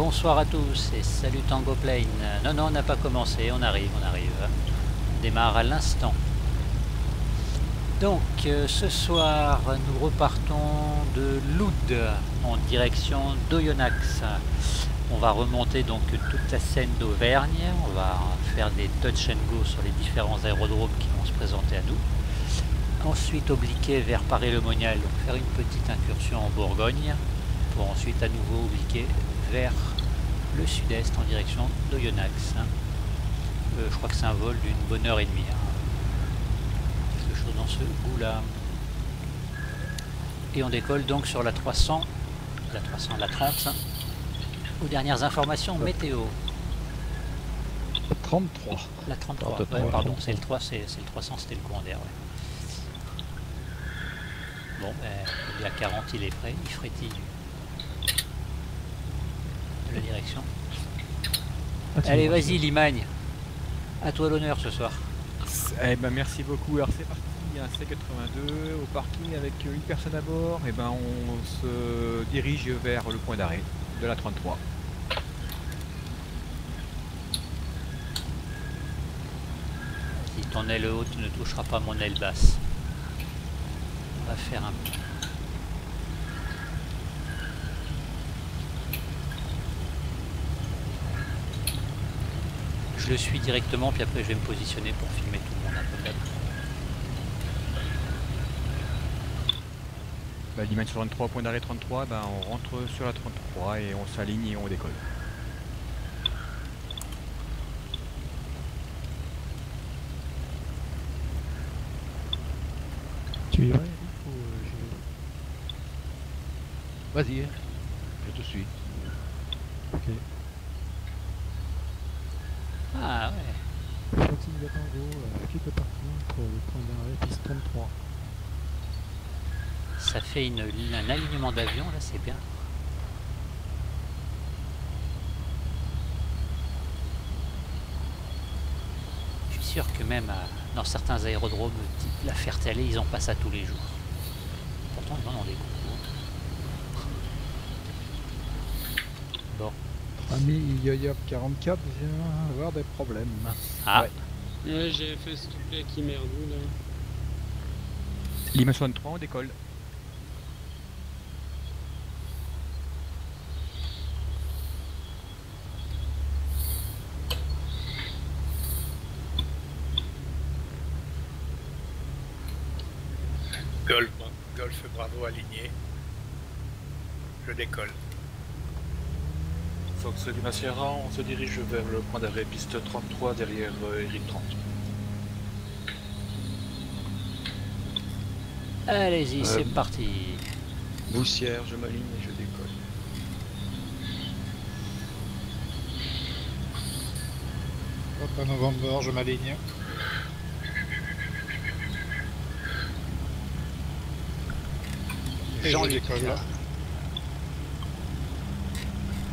Bonsoir à tous et salut Tango Plane. Non, non, on n'a pas commencé, on arrive. On démarre à l'instant. Donc, ce soir, nous repartons de Loud en direction d'Oyonnax. On va remonter donc toute la Seine d'Auvergne. On va faire des touch and go sur les différents aérodromes qui vont se présenter à nous. Ensuite, obliquer vers Paris-le-Monial, donc faire une petite incursion en Bourgogne, pour ensuite à nouveau obliquer vers le sud-est en direction d'Oyonnax. Je crois que c'est un vol d'une bonne heure et demie. Quelque chose dans ce goût-là. Et on décolle donc sur la 300, la 30. Aux dernières informations météo. 33. La 33, ouais, pardon, c'est le 3, c'est le 300, c'était le courant d'air. Ouais. Bon, ben, il y a 40, il est prêt, il frétille de la direction. Allez, vas-y, Limagne. À toi l'honneur ce soir. Eh ben, merci beaucoup. Alors c'est parti, il y a un C82 au parking avec une personne à bord. Et ben, on se dirige vers le point d'arrêt de la 33. Si ton aile haute ne touchera pas mon aile basse. On va faire un peu. Je le suis directement, puis après je vais me positionner pour filmer tout le monde un peu près. Bah, l'image sur 23, point d'arrêt 33, ben, on rentre sur la 33 et on s'aligne et on décolle. Tu y vas, Eric, ou Vas-y, je te suis. Ok. Ah ouais. Continue de Tango, quitte le parking pour le point d'arrêt piste 33. Ça fait un alignement d'avion là, c'est bien. Je suis sûr que même dans certains aérodromes type la Ferté-Alais, ils ont pas ça tous les jours. Pourtant ils en ont des concours. Bon. Ami Yoyop 44 vient avoir des problèmes. Ah, Ouais. Ouais, j'ai fait ce truc-là qui merdou là. L'image 63, on décolle. Golf Bravo aligné. Je décolle. Fox Lima Sierra, on se dirige vers le point d'arrêt piste 33 derrière Eric 30. allez-y, c'est parti. Boussière, je m'aligne et je décolle. Papa November, je m'aligne. Et je décolle là.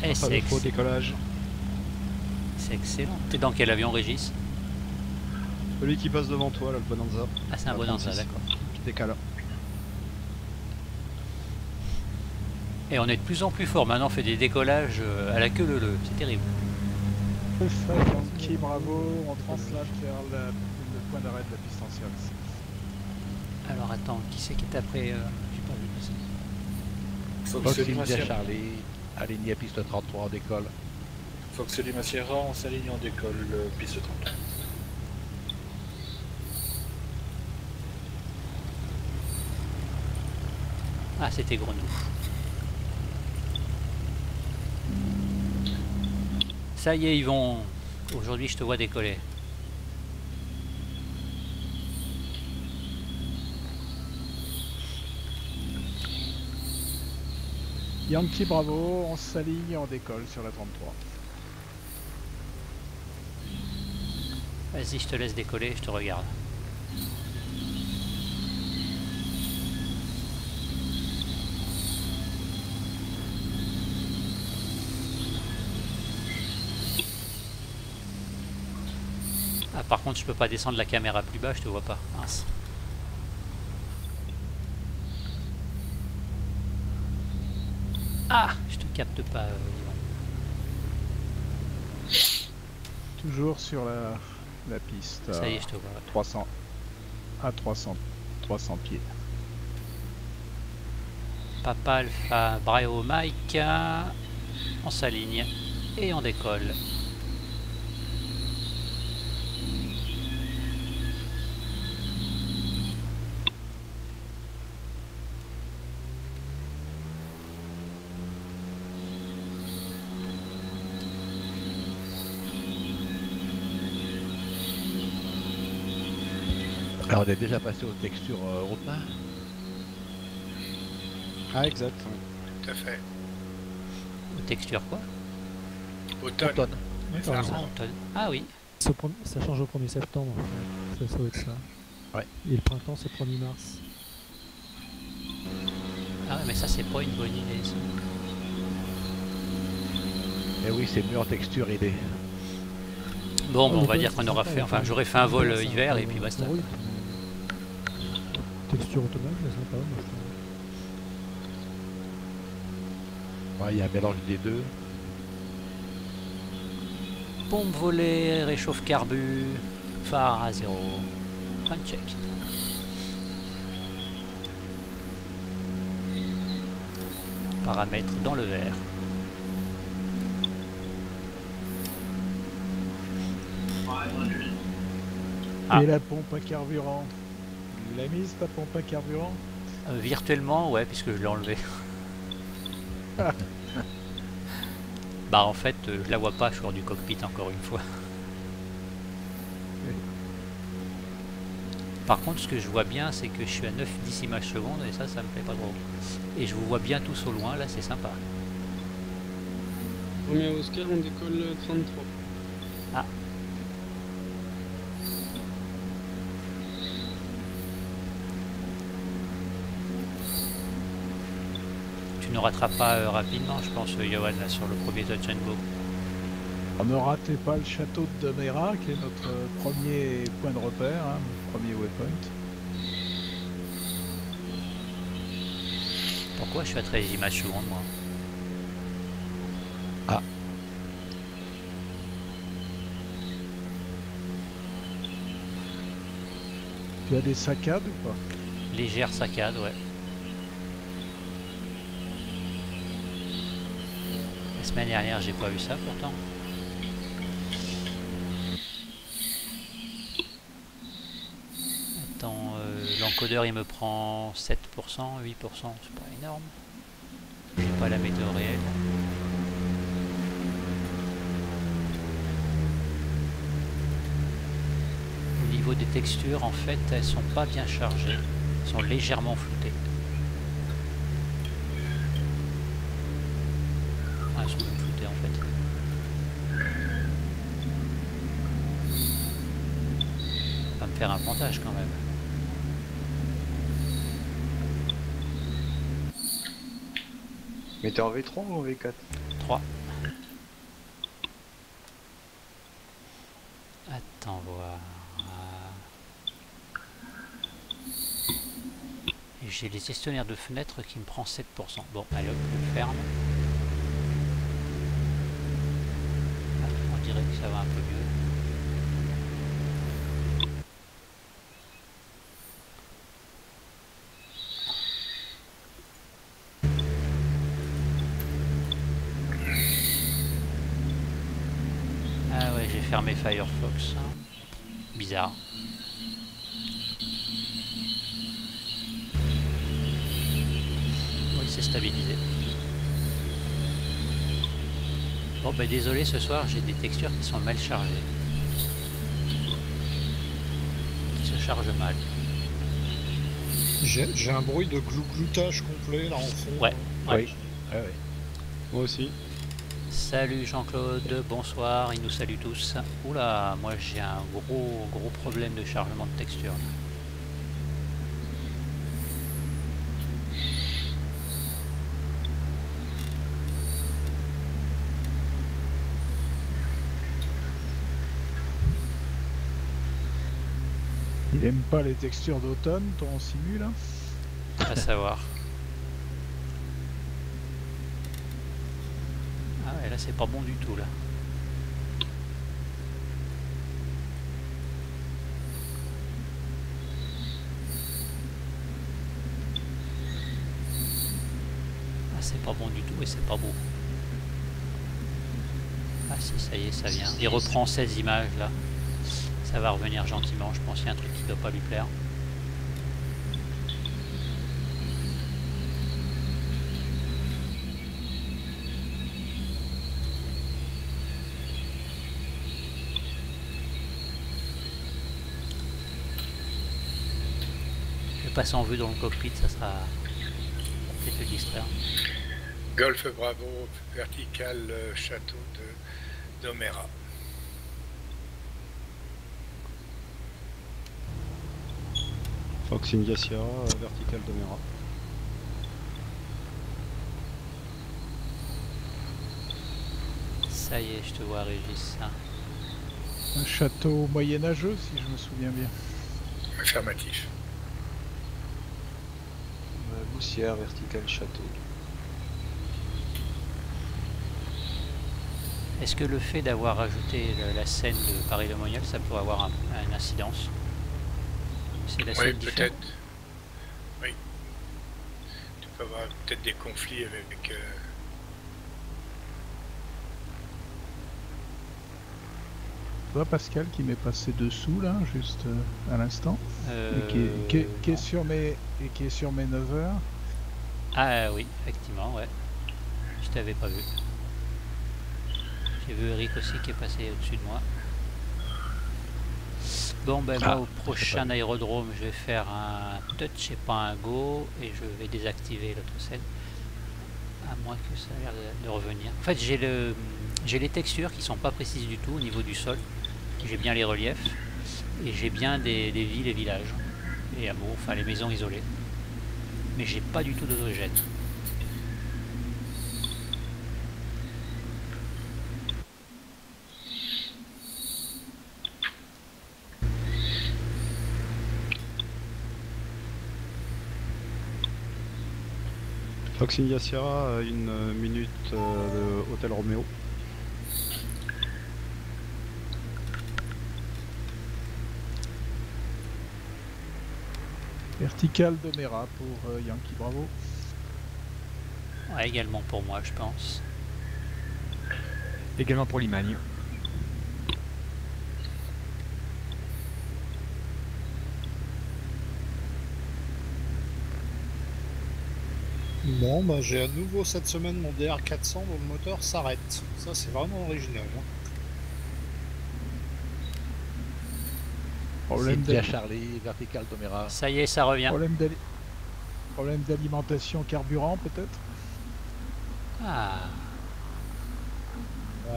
Et Pas de faux décollage. c'est excellent. T'es dans quel avion, Régis? Celui qui passe devant toi, là, le Bonanza. Ah, c'est un Bonanza, 36. d'accord. Je décale. Et on est de plus en plus fort. Maintenant, on fait des décollages à la queue leu-leu. C'est terrible. Alpha Yankee Bravo, on translate vers le point d'arrêt de la piste ancienne. Alors attends, qui c'est qui est après j'ai pas vu qui c'est. Fox Fox Lima India Sierra, Charlie, aligné à piste 33, on décolle. Fox Lima Sierra, on s'aligne, on décolle piste 30. Ah, c'était Grenou. Ça y est, Yvon. Aujourd'hui, je te vois décoller. Yankee Bravo, on s'aligne et on décolle sur la 33. Vas-y, je te laisse décoller, je te regarde. Ah, par contre, je peux pas descendre la caméra plus bas, je te vois pas. Mince. Ah, je te capte pas, Yvan. toujours sur la piste. Ça y est, je te vois. 300 à 300 pieds. Papa Alpha Bravo Mike, on s'aligne et on décolle. Alors on est déjà passé aux textures route-main. Ah, exact. Tout à fait. Texture quoi? Automne. Automne. Ça ça, remonte. Ah oui, ça change au 1er septembre. En fait. Ça doit être ça. Ouais. Et le printemps, c'est 1er mars. ah ouais, mais ça c'est pas une bonne idée ça. Et oui, c'est mieux en texture idée. Bon, Ah, on va l'automne, dire c'est qu'on aura sympa, fait, enfin l'automne. j'aurais fait un vol L'automne, c'est hiver et peu puis basta. rude. Texture automnale, c'est sympa, moi je trouve. Ouais, il y a un mélange des deux. Pompe volée, réchauffe carbu, phare à 0. Fin de check. Paramètres dans le vert. Ah. Et la pompe à carburant. Tu l'as mise ta pompe à carburant? Virtuellement, ouais, puisque je l'ai enlevé. Bah en fait, je la vois pas, je suis hors du cockpit encore une fois. Par contre, ce que je vois bien, c'est que je suis à 9-10 images secondes et ça me plaît pas trop. Et je vous vois bien tous au loin, là, c'est sympa. Premier Oscar, on décolle 33. Ah. Tu ne rattrapes pas rapidement, je pense, Johan, là, sur le premier Touch and Go. Ne ratez pas le château de Domera, qui est notre premier point de repère, hein, premier waypoint. Pourquoi je suis à 13 images secondes, moi? Ah. Tu as des saccades ou pas? Légère saccade, ouais. La semaine dernière, j'ai pas vu ça pourtant. Attends, l'encodeur il me prend 7%, 8%, c'est pas énorme. J'ai pas la météo réelle. Au niveau des textures, en fait, elles sont pas bien chargées. Elles sont légèrement floutées. Ah, elles sont même floutées en fait. Ça va me faire un montage quand même. Mais t'es en V3 ou en V4? 3. Attends voir. Et j'ai les gestionnaires de fenêtres qui me prend 7%. Bon, allez hop, je ferme. Ah, on dirait que ça va un peu mieux. Ah ouais, j'ai fermé Firefox. Bizarre. Oui, c'est stabilisé. Bon, bah désolé, ce soir j'ai des textures qui sont mal chargées. Qui se chargent mal. J'ai un bruit de gloutage complet là en fond. Ouais, ouais. Oui. Ouais, ouais. Moi aussi. Salut Jean-Claude, bonsoir, il nous salue tous. Oula, moi j'ai un gros problème de chargement de texture. Il aime pas les textures d'automne, ton simu là? À savoir. Ah ouais, là c'est pas bon du tout là. c'est pas bon du tout et c'est pas beau. Ah si, ça y est, ça vient. Il reprend 16 images là. Ça va revenir gentiment, je pense qu'il y a un truc qui doit pas lui plaire. Je vais passer en vue dans le cockpit, ça sera peut-être le distraire. Golf Bravo, vertical château d'Omera. Fox India Sierra, vertical d'Omera. Ça y est, je te vois Régis. Un château moyenâgeux, si je me souviens bien. Affirmatif. Boussière, vertical château. Est-ce que le fait d'avoir ajouté la scène de Paris-Le-Monial, ça pourrait avoir une incidence? C'est la Oui, scène différente. peut-être. Oui. Tu peux avoir peut-être des conflits avec... Tu vois Pascal qui m'est passé dessous là, juste à l'instant, et qui est sur mes 9 heures. Ah oui, effectivement, ouais. Je t'avais pas vu. J'ai vu Eric aussi qui est passé au-dessus de moi. Bon ben moi au prochain aérodrome je vais faire un touch et pas un go et je vais désactiver l'autre scène. À moins que ça ait l'air de revenir. En fait j'ai les textures qui sont pas précises du tout au niveau du sol. J'ai bien les reliefs et j'ai bien des villes et villages et hameaux, enfin les maisons isolées. Mais j'ai pas du tout d'hydrogène. Fox India Sierra, 1 minute de Hôtel Roméo. Vertical d'Omera pour Yankee Bravo. Ouais, également pour moi je pense. Également pour Limagne. Bon, bah j'ai à nouveau cette semaine mon DR400 dont le moteur s'arrête. Ça, c'est vraiment original. Hein. Problème Cynthia Charlie, vertical d'Omera. Ça y est, ça revient. Problème d'alimentation carburant peut-être. Ah,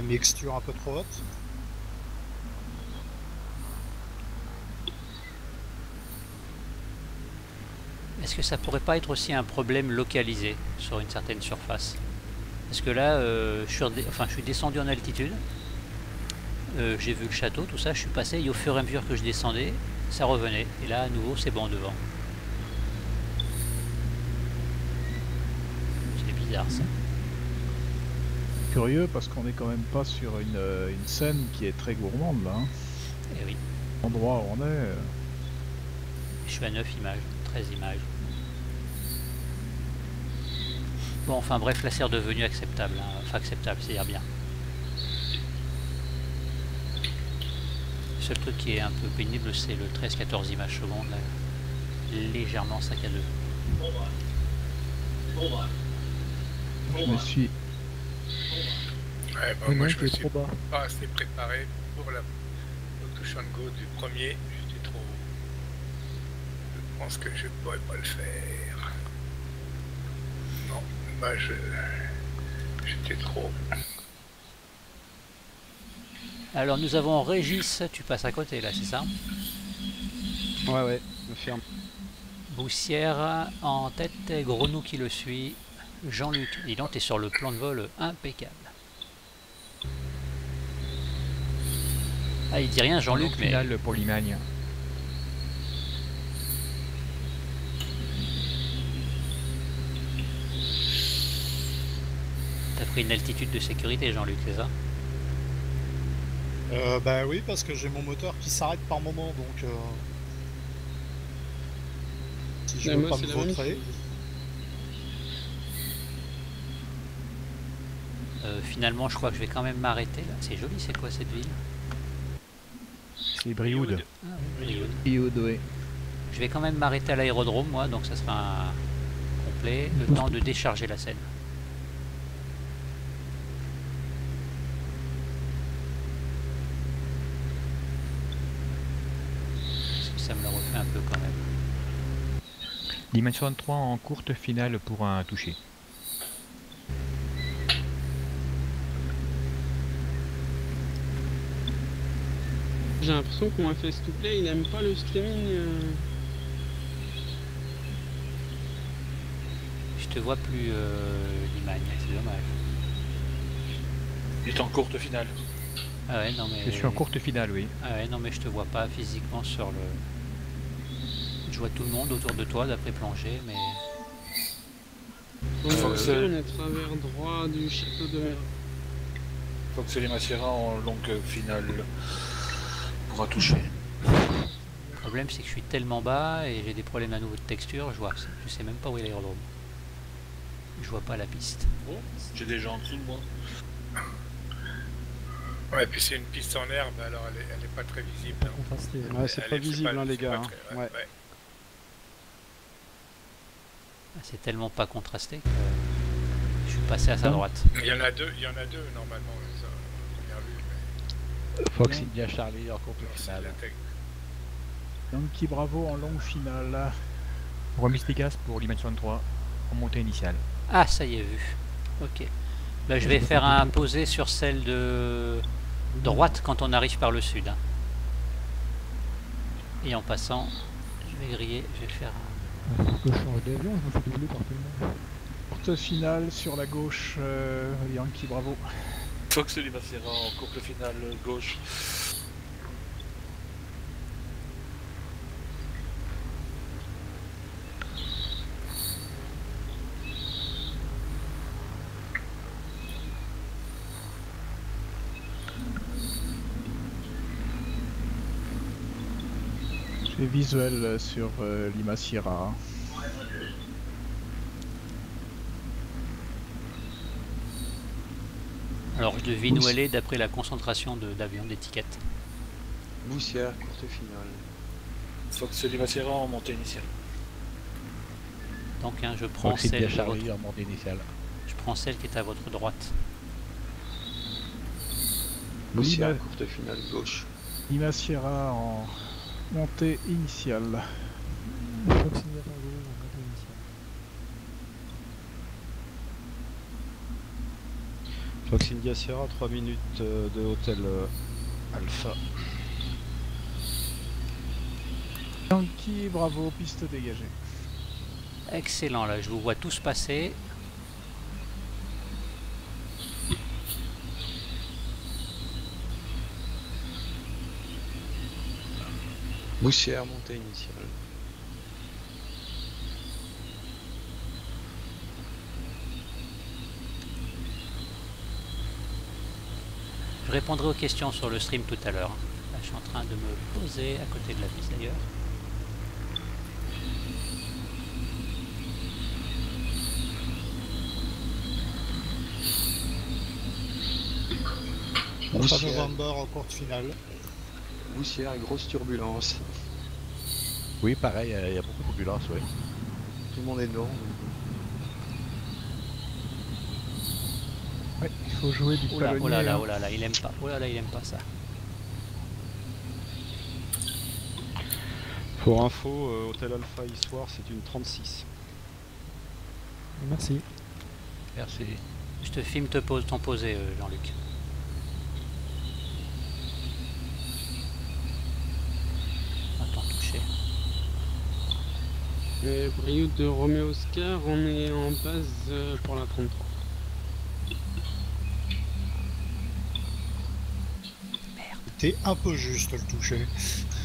Mixture un peu trop haute. est-ce que ça pourrait pas être aussi un problème localisé sur une certaine surface? Parce que là, je suis descendu en altitude, j'ai vu le château, tout ça, je suis passé et au fur et à mesure que je descendais, ça revenait. Et là, à nouveau, c'est bon devant. C'est bizarre ça. Curieux parce qu'on est quand même pas sur une scène qui est très gourmande là. Hein. Et oui, L'endroit où on est. je suis à 9 images, 13 images. Bon, enfin bref, là c'est redevenu acceptable. Hein. Enfin acceptable, c'est-à-dire bien. Le seul truc qui est un peu pénible, c'est le 13-14 images secondes. Là. Légèrement sac à dos. Je me suis. Ouais, bah, moi je me suis pas assez préparé pour le touch and go du premier. J'étais trop... Je pense que je pourrais pas le faire. Non, bah j'étais trop... Alors nous avons Régis, tu passes à côté là, c'est ça? Ouais, me ferme. Boussière en tête, Grenou qui le suit. Jean-Luc, dis donc, t'es sur le plan de vol impeccable. Ah, il dit rien Jean-Luc, mais... Final pour Limagne. T'as pris une altitude de sécurité Jean-Luc, c'est ça? Bah oui, parce que j'ai mon moteur qui s'arrête par moment, donc... Si je veux moi, pas c'est me la même vautrer... chose. Finalement, je crois que je vais quand même m'arrêter là. C'est joli, c'est quoi cette ville? C'est Brioude. Ah, oui, Brioude, oui. Je vais quand même m'arrêter à l'aérodrome, moi, donc ça sera complet. Le temps de décharger la scène. Parce que ça me le refait un peu quand même. Dimension 3 en courte finale pour un toucher. J'ai l'impression qu'on m'a fait s'il te plaît, il aime pas le streaming. Je te vois plus, Limagne, c'est dommage. Il est en courte finale. Ah ouais, non mais... Je suis en courte finale, oui. Ah ouais, non mais je te vois pas physiquement sur le... Je vois tout le monde autour de toi d'après Plancher, mais... On est à travers droit du château de mer. Fox et les Massieras en longue finale pour un toucher. Le problème c'est que je suis tellement bas et j'ai des problèmes à nouveau de texture, je sais même pas où est l'aérodrome. Je vois pas la piste. Bon, j'ai des gens en dessous de moi. Ouais, puis c'est une piste en herbe, alors elle est pas très visible. Pas contrasté. Ouais, c'est pas visible, hein, les gars. Hein. Ouais. C'est tellement pas contrasté que je suis passé à sa droite. Il y en a deux normalement, ça, à première vue. Mais... Fox India Charlie en courte finale. Yankee Bravo en longue finale. Remise Vegas pour Dimension 3 en montée initiale. Ah, ça y est, vu. Ok. Bah, je vais faire un posé sur celle de droite quand on arrive par le sud. Hein. Et en passant, je vais griller, je vais faire un... Je change d'avion, je me fais doubler par tout le monde. Courte finale sur la gauche, Yankee Bravo. Fox et les Massieras en courte finale gauche. J'ai visuel sur Lima Sierra. Alors je devine où elle est d'après la concentration d'avions, d'étiquettes. Boussière, courte finale. Fox et les Massieras en montée initiale. Donc hein, je prends Fox celle India Charlie en montée initiale. Je prends celle qui est à votre droite. Boussière, courte finale gauche. Lima Sierra en montée initiale. Fox India Sierra, 3 minutes de hôtel Alpha. Yankee Bravo, piste dégagée. Excellent, là je vous vois tous passer. Boussière, montée initiale. Je répondrai aux questions sur le stream tout à l'heure. Là, je suis en train de me poser à côté de la piste d'ailleurs. November en courte finale. Boussière, grosse turbulence. Oui, pareil, il y a beaucoup de turbulence, oui. Tout le monde est dedans. Ouais, il faut jouer du palonnier. Oh là là, oh là là, il aime pas. Oh là là, il aime pas ça. Pour info, hôtel Alpha Histoire, c'est une 36. Merci. Merci. Je te filme ton posé, Jean-Luc. Attends, toucher. Brioude de Roméo Oscar, on est en base pour la 33. Merde. T'es un peu juste le toucher.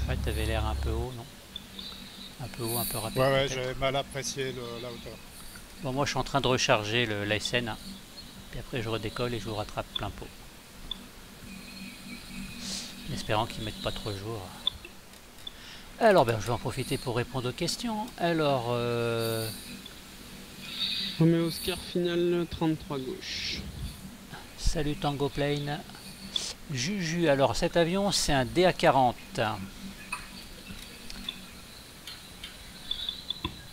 Ouais, t'avais l'air un peu haut, non? Un peu haut, un peu rapide. Ouais, j'avais mal apprécié la hauteur. Bon, moi je suis en train de recharger l'ASN. Hein. Puis après je redécolle et je vous rattrape plein pot. En espérant qu'ils mettent pas trop jour. Alors, ben, je vais en profiter pour répondre aux questions. Alors, Roméo Oscar finale 33 gauche. Salut Tango Plane. Juju, alors cet avion c'est un DA40.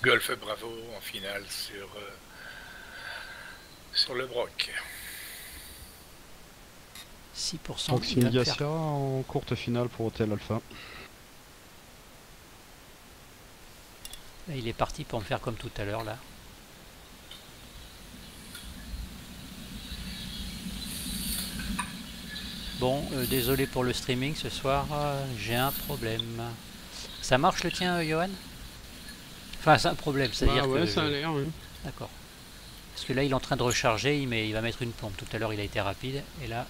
Golf Bravo en finale sur le Broc. 6%. Fox India Sierra en courte finale pour Hôtel Alpha. Là, il est parti pour me faire comme tout à l'heure là. Bon, désolé pour le streaming ce soir, j'ai un problème. Ça marche le tien, Johan? Enfin, c'est un problème, c'est-à-dire ouais, que... ça a l'air, oui. D'accord. Parce que là, il est en train de recharger, il va mettre une pompe. Tout à l'heure, il a été rapide, et là,